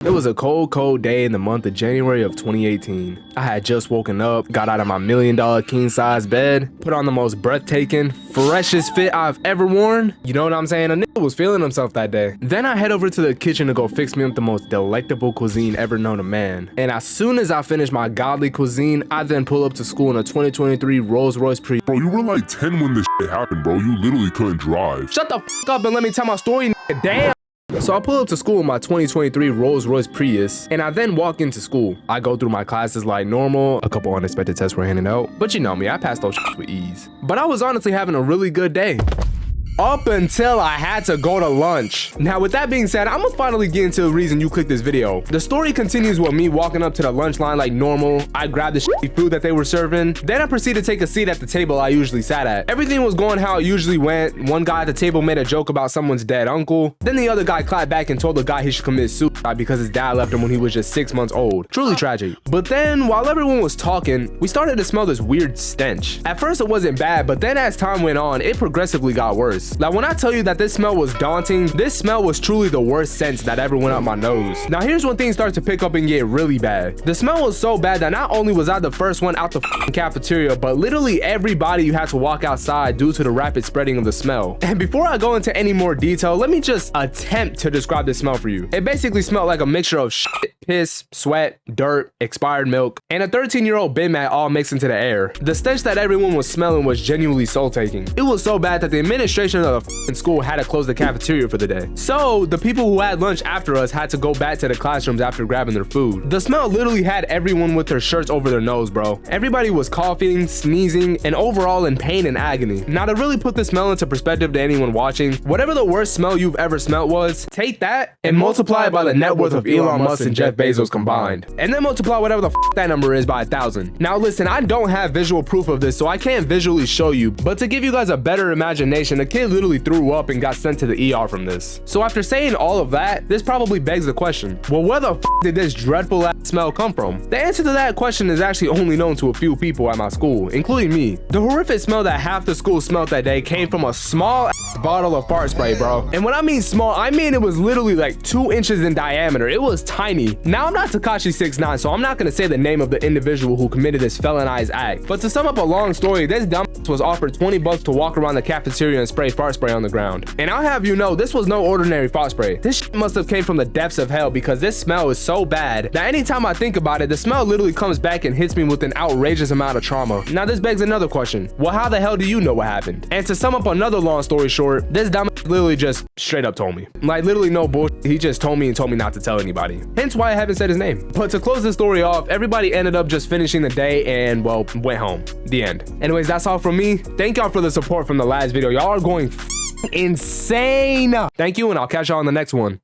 It was a cold day in the month of January of 2018. I had just woken up, got out of my $1 million king-size bed, put on the most breathtaking, freshest fit I've ever worn. You know what I'm saying? A nigga was feeling himself that day. Then I head over to the kitchen to go fix me up the most delectable cuisine ever known to man. And as soon as I finish my godly cuisine, I then pull up to school in a 2023 Rolls-Royce Prius. Bro, you were like 10 when this shit happened, bro. You literally couldn't drive. Shut the f up and let me tell my story, nigga. Damn. So I pull up to school in my 2023 Rolls-Royce Prius, and I then walk into school. I go through my classes like normal. A couple unexpected tests were handed out, but you know me, I passed those shit with ease. But I was honestly having a really good day. Up until I had to go to lunch. Now with that being said, I'm gonna finally get into the reason you clicked this video. The story continues with me walking up to the lunch line like normal. I grabbed the shitty food that they were serving. Then I proceeded to take a seat at the table I usually sat at. Everything was going how it usually went. One guy at the table made a joke about someone's dead uncle. Then the other guy clapped back and told the guy he should commit suicide because his dad left him when he was just 6 months old. Truly tragic. But then while everyone was talking, we started to smell this weird stench. At first it wasn't bad, but then as time went on, it progressively got worse. Like when I tell you that this smell was daunting, this smell was truly the worst scent that ever went up my nose. Now here's when things start to pick up and get really bad. The smell was so bad that not only was I the first one out the cafeteria, but literally everybody you had to walk outside due to the rapid spreading of the smell. And before I go into any more detail, let me just attempt to describe this smell for you. It basically smelled like a mixture of shit, piss, sweat, dirt, expired milk, and a 13-year-old bin mat all mixed into the air. The stench that everyone was smelling was genuinely soul-taking. It was so bad that the administration of the school had to close the cafeteria for the day. So the people who had lunch after us had to go back to the classrooms after grabbing their food. The smell literally had everyone with their shirts over their nose, bro. Everybody was coughing, sneezing, and overall in pain and agony. Now to really put the smell into perspective to anyone watching, whatever the worst smell you've ever smelled was, take that and multiply it by the net worth of Elon Musk and Jeff Bezos combined. And then multiply whatever the that number is by 1,000. Now listen, I don't have visual proof of this, so I can't visually show you, but to give you guys a better imagination, the kid literally threw up and got sent to the ER from this. So after saying all of that, this probably begs the question, well, where the did this dreadful ass smell come from? The answer to that question is actually only known to a few people at my school, including me. The horrific smell that half the school smelled that day came from a small ass bottle of fart spray, bro. And when I mean small, I mean it was literally like 2 inches in diameter. It was tiny. Now I'm not Tekashi 6ix9ine, so I'm not gonna say the name of the individual who committed this felonized act. But to sum up a long story, this dumb was offered 20 bucks to walk around the cafeteria and spray fart spray on the ground. And I'll have you know, this was no ordinary fart spray. This shit must have came from the depths of hell because this smell is so bad that anytime I think about it, the smell literally comes back and hits me with an outrageous amount of trauma. Now this begs another question. Well, how the hell do you know what happened? And to sum up another long story short, this dumb literally just straight up told me. Like literally no bullshit. He just told me and told me not to tell anybody. Hence why I haven't said his name. But to close the story off, everybody ended up just finishing the day and well, went home. The end. Anyways, that's all from me. Thank y'all for the support from the last video. Y'all are going insane. Thank you, and I'll catch y'all on the next one.